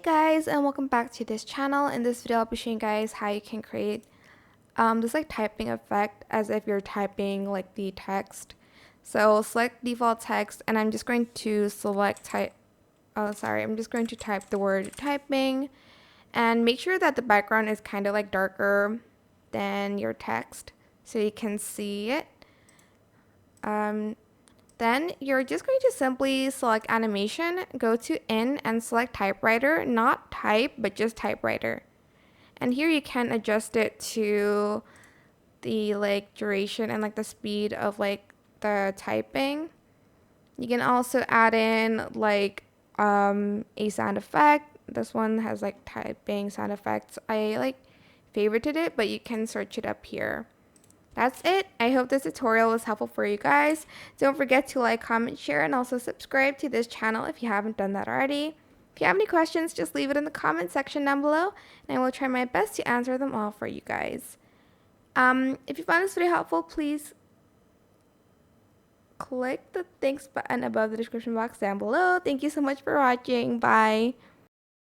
Guys, and welcome back to this channel. In this video I'll be showing you guys how you can create this like typing effect as if you're typing like the text. So select default text and I'm just going to I'm just going to type the word typing, and make sure that the background is kind of like darker than your text so you can see it. Then you're just going to simply select animation, go to in and select typewriter, not type, but just typewriter. And here you can adjust it to the like duration and like the speed of like the typing. You can also add in like a sound effect. This one has like typing sound effects. I like favorited it, but you can search it up here. That's it. I hope this tutorial was helpful for you guys. Don't forget to like, comment, share, and also subscribe to this channel if you haven't done that already. If you have any questions, just leave it in the comment section down below, and I will try my best to answer them all for you guys. If you found this video helpful, please click the thanks button above the description box down below. Thank you so much for watching. Bye.